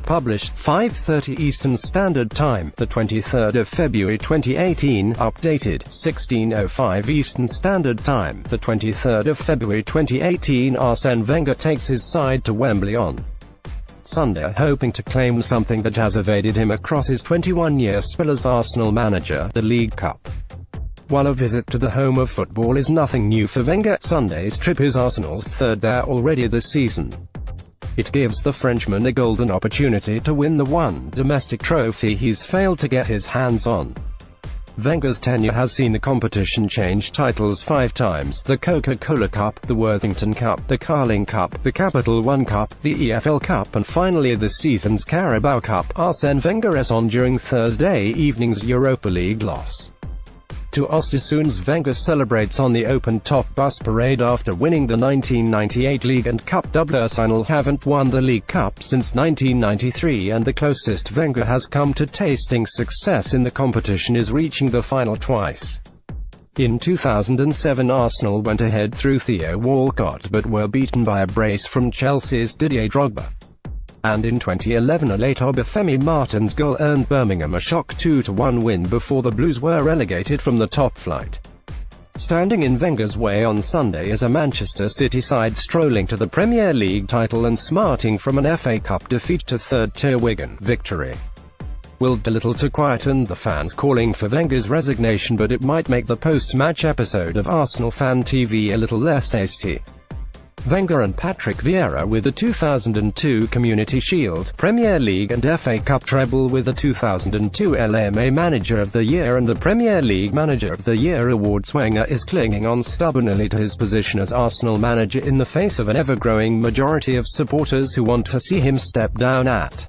published 5:30 Eastern Standard Time, the 23rd of February 2018, updated 16:05 Eastern Standard Time, the 23rd of February 2018. Arsene Wenger takes his side to Wembley on Sunday, hoping to claim something that has evaded him across his 21-year spell as Arsenal manager, the League Cup. While a visit to the home of football is nothing new for Wenger, Sunday's trip is Arsenal's third there already this season. It gives the Frenchman a golden opportunity to win the one domestic trophy he's failed to get his hands on. Wenger's tenure has seen the competition change titles 5 times: the Coca-Cola Cup, the Worthington Cup, the Carling Cup, the Capital One Cup, the EFL Cup, and finally this season's Carabao Cup. Arsene Wenger is on during Thursday evening's Europa League loss to Ostersunds. Wenger celebrates on the open-top bus parade after winning the 1998 League and Cup. doubleArsenal haven't won the League Cup since 1993, and the closest Wenger has come to tasting success in the competition is reaching the final twice. In 2007 Arsenal went ahead through Theo Walcott but were beaten by a brace from Chelsea's Didier Drogba. And in 2011 a late Obafemi Martins goal earned Birmingham a shock 2-1 win before the Blues were relegated from the top flight. Standing in Wenger's way on Sunday is a Manchester City side strolling to the Premier League title and smarting from an FA Cup defeat to third-tier Wigan. Victory will do little to quieten the fans calling for Wenger's resignation, but it might make the post-match episode of Arsenal Fan TV a little less tasty. Wenger and Patrick Vieira with the 2002 Community Shield, Premier League and FA Cup treble, with the 2002 LMA Manager of the Year and the Premier League Manager of the Year awards. Wenger is clinging on stubbornly to his position as Arsenal manager in the face of an ever-growing majority of supporters who want to see him step down at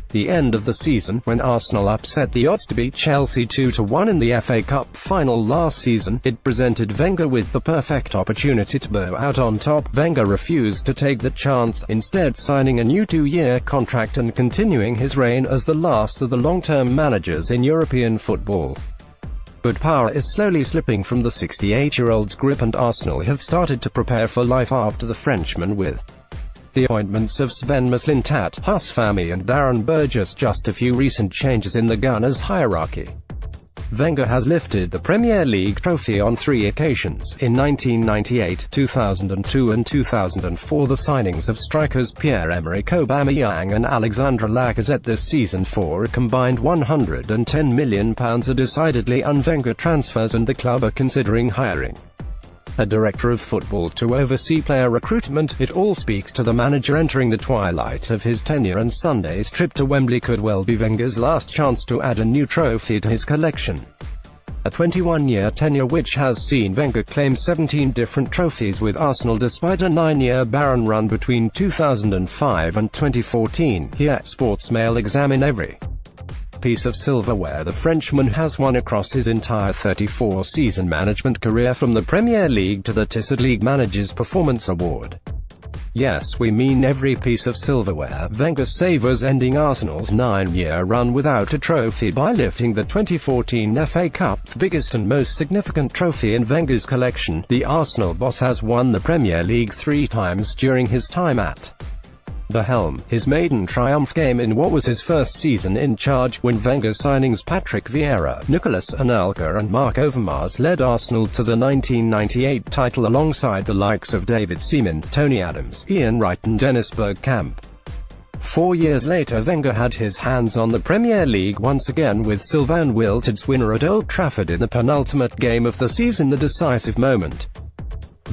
the end of the season, when Arsenal upset the odds to beat Chelsea 2-1 in the FA Cup final last season. It presented Wenger with the perfect opportunity to bow out on top. Wenger refused to take the chance, instead signing a new 2-year contract and continuing his reign as the last of the long-term managers in European football. But power is slowly slipping from the 68-year-old's grip, and Arsenal have started to prepare for life after the Frenchman, with the appointments of Sven Mislintat, Huss Fahmy and Darren Burgess just a few recent changes in the Gunners' hierarchy. Wenger has lifted the Premier League trophy on 3 occasions, in 1998, 2002 and 2004. The signings of strikers Pierre-Emerick Aubameyang and Alexandre Lacazette this season for a combined £110 million are decidedly un-Wenger transfers, and the club are considering hiring a director of football to oversee player recruitment. It all speaks to the manager entering the twilight of his tenure, and Sunday's trip to Wembley could well be Wenger's last chance to add a new trophy to his collection. A 21-year tenure which has seen Wenger claim 17 different trophies with Arsenal despite a 9-year barren run between 2005 and 2014. Here, Sportsmail examine every piece of silverware the Frenchman has won across his entire 34-season management career, from the Premier League to the Tissot League Manager's Performance Award. Yes, we mean every piece of silverware. Wenger savours ending Arsenal's 9-year run without a trophy by lifting the 2014 FA Cup, the biggest and most significant trophy in Wenger's collection. The Arsenal boss has won the Premier League 3 times during his time at the helm. His maiden triumph came in what was his first season in charge, when Wenger signings Patrick Vieira, Nicolas Anelka and Marc Overmars led Arsenal to the 1998 title alongside the likes of David Seaman, Tony Adams, Ian Wright and Dennis Bergkamp. 4 years later Wenger had his hands on the Premier League once again, with Sylvain Wiltord's winner at Old Trafford in the penultimate game of the season, the decisive moment.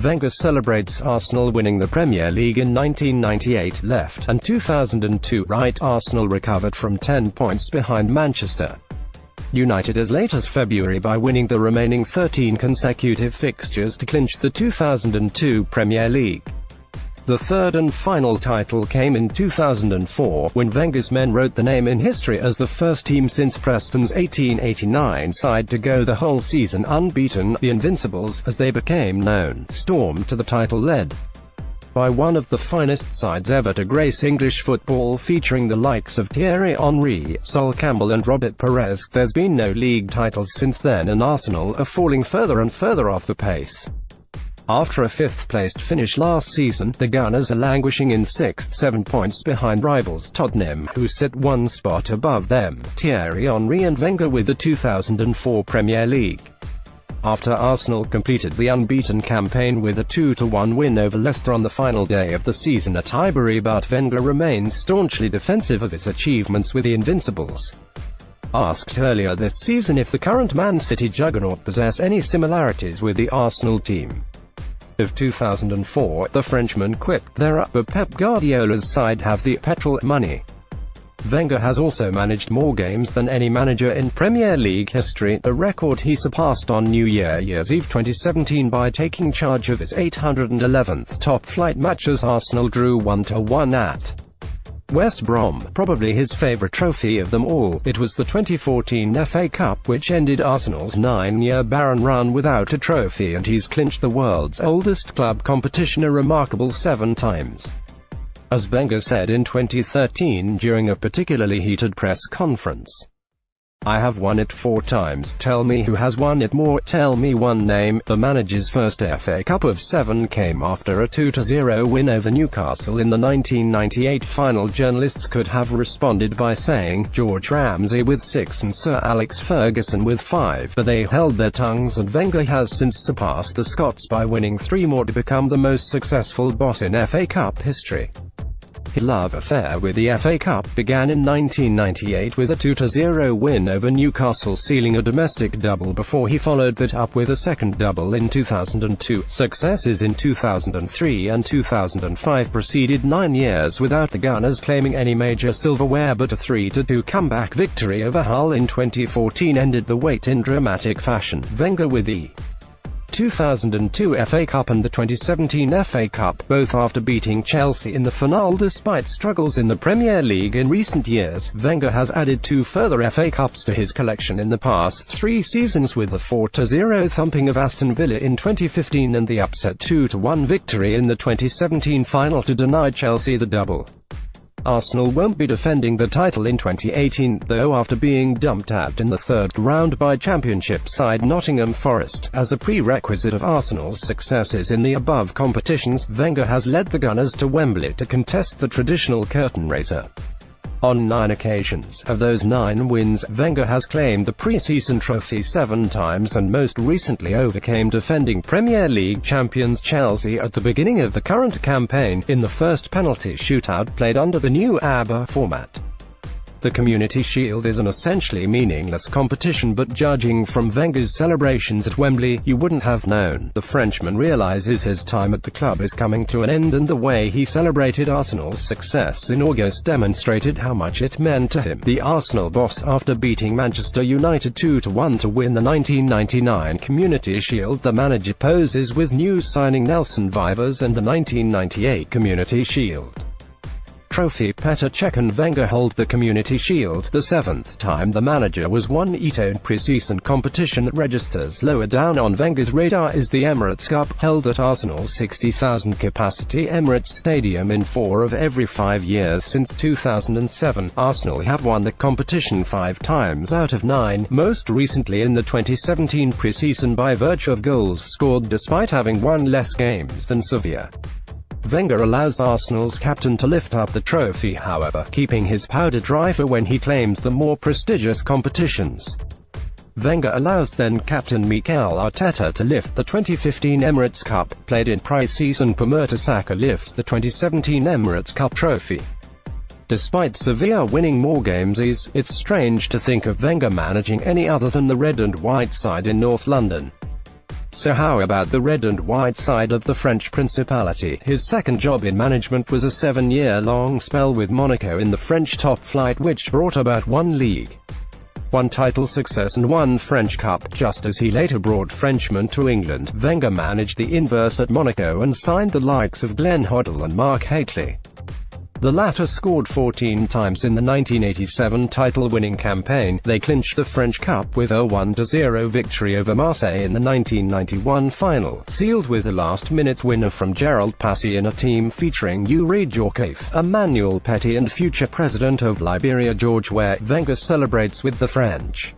Wenger celebrates Arsenal winning the Premier League in 1998 left and 2002 right. Arsenal recovered from 10 points behind Manchester United as late as February by winning the remaining 13 consecutive fixtures to clinch the 2002 Premier League. The third and final title came in 2004, when Wenger's men wrote the name in history as the first team since Preston's 1889 side to go the whole season unbeaten. The Invincibles, as they became known, stormed to the title led by one of the finest sides ever to grace English football, featuring the likes of Thierry Henry, Sol Campbell and Robert Perez. There's been no league titles since then, and Arsenal are falling further and further off the pace. After a fifth-placed finish last season, the Gunners are languishing in 6th, 7 points behind rivals Tottenham, who sit one spot above them, Thierry Henry and Wenger with the 2004 Premier League. After Arsenal completed the unbeaten campaign with a 2-1 win over Leicester on the final day of the season at Highbury, but Wenger remains staunchly defensive of his achievements with the Invincibles. Asked earlier this season if the current Man City juggernaut possess any similarities with the Arsenal team of 2004, the Frenchman quipped, "They're up, but Pep Guardiola's side have the petrol money." Wenger has also managed more games than any manager in Premier League history, a record he surpassed on New Year's Eve 2017 by taking charge of his 811th top-flight match as Arsenal drew 1-1 at West Brom, probably his favourite trophy of them all. It was the 2014 FA Cup which ended Arsenal's 9-year barren run without a trophy, and he's clinched the world's oldest club competition a remarkable 7 times. As Wenger said in 2013 during a particularly heated press conference, "I have won it 4 times. Tell me who has won it more. Tell me one name." The manager's first FA Cup of 7 came after a 2-0 win over Newcastle in the 1998 final. Journalists could have responded by saying, George Ramsay with 6 and Sir Alex Ferguson with 5, but they held their tongues, and Wenger has since surpassed the Scots by winning 3 more to become the most successful boss in FA Cup history. His love affair with the FA Cup began in 1998 with a 2-0 win over Newcastle, sealing a domestic double before he followed that up with a second double in 2002. Successes in 2003 and 2005 preceded 9 years without the Gunners claiming any major silverware, but a 3-2 comeback victory over Hull in 2014 ended the wait in dramatic fashion. Wenger with the 2002 FA Cup and the 2017 FA Cup, both after beating Chelsea in the finale. Despite struggles in the Premier League in recent years, Wenger has added 2 further FA Cups to his collection in the past 3 seasons, with the 4-0 thumping of Aston Villa in 2015 and the upset 2-1 victory in the 2017 final to deny Chelsea the double. Arsenal won't be defending the title in 2018, though, after being dumped out in the 3rd round by Championship side Nottingham Forest. As a prerequisite of Arsenal's successes in the above competitions, Wenger has led the Gunners to Wembley to contest the traditional curtain raiser. On 9 occasions. Of those 9 wins, Wenger has claimed the pre-season trophy 7 times, and most recently overcame defending Premier League champions Chelsea at the beginning of the current campaign, in the first penalty shootout played under the new ABBA format. The Community Shield is an essentially meaningless competition, but judging from Wenger's celebrations at Wembley, you wouldn't have known. The Frenchman realizes his time at the club is coming to an end, and the way he celebrated Arsenal's success in August demonstrated how much it meant to him. The Arsenal boss, after beating Manchester United 2-1 to win the 1999 Community Shield, the manager poses with new signing Nelson Vivers and the 1998 Community Shield trophy. Petr Cech and Wenger hold the Community Shield, the 7th time the manager was won. In pre-season competition that registers lower down on Wenger's radar is the Emirates Cup, held at Arsenal's 60,000 capacity Emirates Stadium in 4 of every 5 years since 2007. Arsenal have won the competition 5 times out of 9, most recently in the 2017 pre-season by virtue of goals scored despite having won less games than Sevilla. Wenger allows Arsenal's captain to lift up the trophy, however, keeping his powder dry for when he claims the more prestigious competitions. Wenger allows then-captain Mikel Arteta to lift the 2015 Emirates Cup, played in pre-season. Per Mertesacker lifts the 2017 Emirates Cup trophy. Despite Sevilla winning more games, it's strange to think of Wenger managing any other than the red and white side in North London. So how about the red and white side of the French Principality? His second job in management was a 7-year-long spell with Monaco in the French top flight, which brought about 1 League 1 title success and 1 French Cup. Just as he later brought Frenchman to England, Wenger managed the inverse at Monaco and signed the likes of Glenn Hoddle and Mark Hateley. The latter scored 14 times in the 1987 title-winning campaign. They clinched the French Cup with a 1-0 victory over Marseille in the 1991 final, sealed with a last-minute winner from Gerald Passy in a team featuring Yuri Djorkaeff, Emmanuel Petit and future president of Liberia George Weah. Wenger celebrates with the French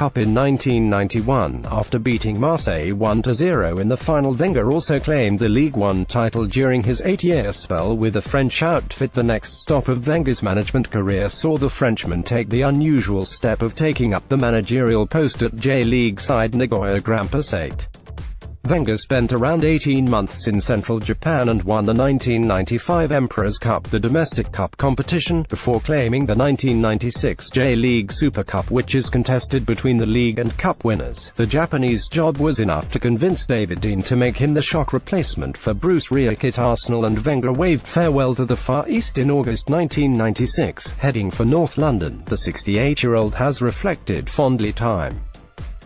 Cup in 1991. After beating Marseille 1-0 in the final, Wenger also claimed the Ligue 1 title during his 8-year spell with the French outfit. The next stop of Wenger's management career saw the Frenchman take the unusual step of taking up the managerial post at J-League side Nagoya Grampus 8. Wenger spent around 18 months in central Japan and won the 1995 Emperor's Cup, the domestic cup competition, before claiming the 1996 J-League Super Cup, which is contested between the league and cup winners. The Japanese job was enough to convince David Dein to make him the shock replacement for Bruce Rioch at Arsenal, and Wenger waved farewell to the Far East in August 1996, heading for North London. The 68-year-old has reflected fondly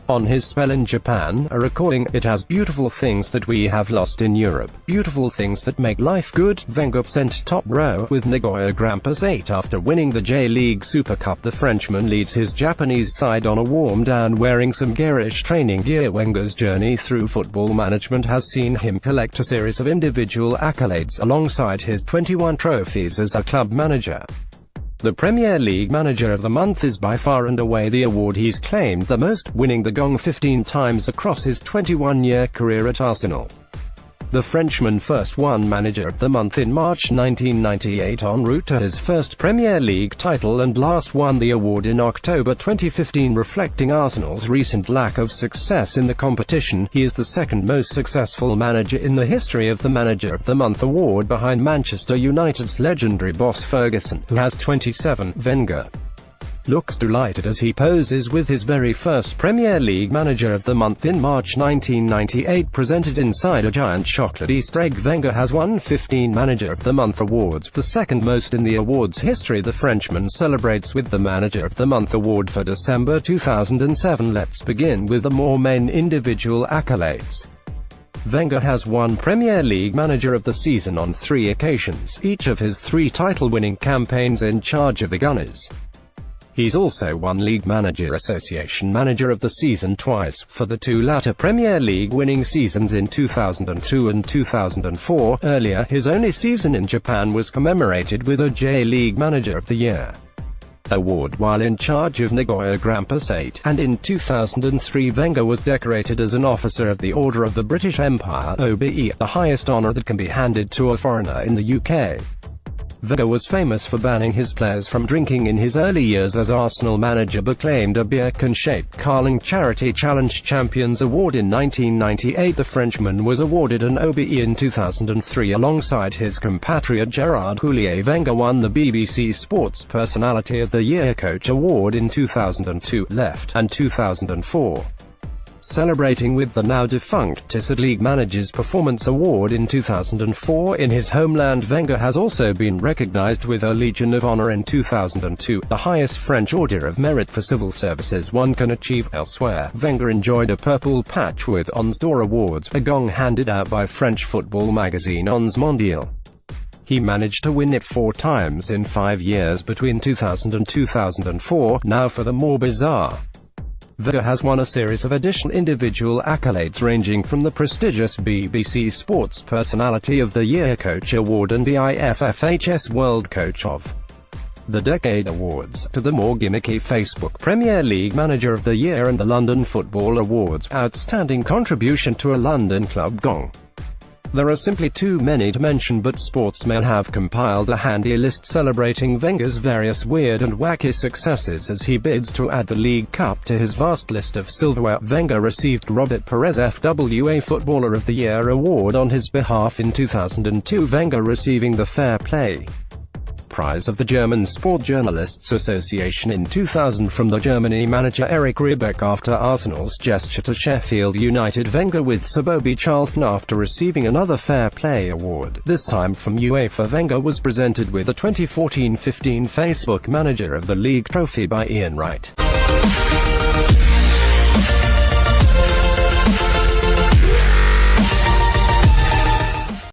on his spell in Japan, recalling, "It has beautiful things that we have lost in Europe, beautiful things that make life good." Wenger sent top row with Nagoya Grampus 8 after winning the J-League Super Cup. The Frenchman leads his Japanese side on a warm-down wearing some garish training gear. Wenger's journey through football management has seen him collect a series of individual accolades, alongside his 21 trophies as a club manager. The Premier League Manager of the Month is by far and away the award he's claimed the most, winning the gong 15 times across his 21-year career at Arsenal. The Frenchman first won Manager of the Month in March 1998 en route to his first Premier League title, and last won the award in October 2015. Reflecting Arsenal's recent lack of success in the competition, he is the second most successful manager in the history of the Manager of the Month award, behind Manchester United's legendary boss Ferguson, who has 27. Wenger looks delighted as he poses with his very first Premier League Manager of the Month in March 1998, presented inside a giant chocolate Easter egg. Wenger has won 15 Manager of the Month awards, the second most in the awards history. The Frenchman celebrates with the Manager of the Month award for December 2007. Let's begin with the more main individual accolades. Wenger has won Premier League Manager of the Season on 3 occasions, each of his 3 title-winning campaigns in charge of the Gunners. He's also won League Manager Association Manager of the Season twice, for the 2 latter Premier League winning seasons in 2002 and 2004. Earlier, his only season in Japan was commemorated with a J-League Manager of the Year award while in charge of Nagoya Grampus 8, and in 2003 Wenger was decorated as an Officer of the Order of the British Empire, OBE, the highest honour that can be handed to a foreigner in the UK. Wenger was famous for banning his players from drinking in his early years as Arsenal manager, but claimed a beer can-shaped Carling Charity Challenge Champions Award in 1998. The Frenchman was awarded an OBE in 2003 alongside his compatriot Gerard Houllier. Wenger won the BBC Sports Personality of the Year Coach Award in 2002, and 2004. Celebrating with the now-defunct Tissot League Managers Performance Award in 2004 in his homeland. Wenger has also been recognized with a Legion of Honor in 2002, the highest French Order of Merit for civil services one can achieve elsewhere. Wenger enjoyed a purple patch with Onze d'Or Awards, a gong handed out by French football magazine Onze Mondial. He managed to win it 4 times in 5 years between 2000 and 2004. Now for the more bizarre. Wenger has won a series of additional individual accolades, ranging from the prestigious BBC Sports Personality of the Year Coach Award and the IFFHS World Coach of the Decade Awards, to the more gimmicky Facebook Premier League Manager of the Year and the London Football Awards Outstanding Contribution to a London Club Gong. There are simply too many to mention, but Sportsmail have compiled a handy list celebrating Wenger's various weird and wacky successes as he bids to add the League Cup to his vast list of silverware. Wenger received Robert Perez FWA Footballer of the Year award on his behalf in 2002, Wenger receiving the Fair Play Prize of the German Sport Journalists Association in 2000 from the Germany manager Eric Ribbeck after Arsenal's gesture to Sheffield United. Wenger with Sir Bobby Charlton after receiving another Fair Play award, this time from UEFA. Wenger was presented with the 2014-15 Facebook Manager of the League trophy by Ian Wright.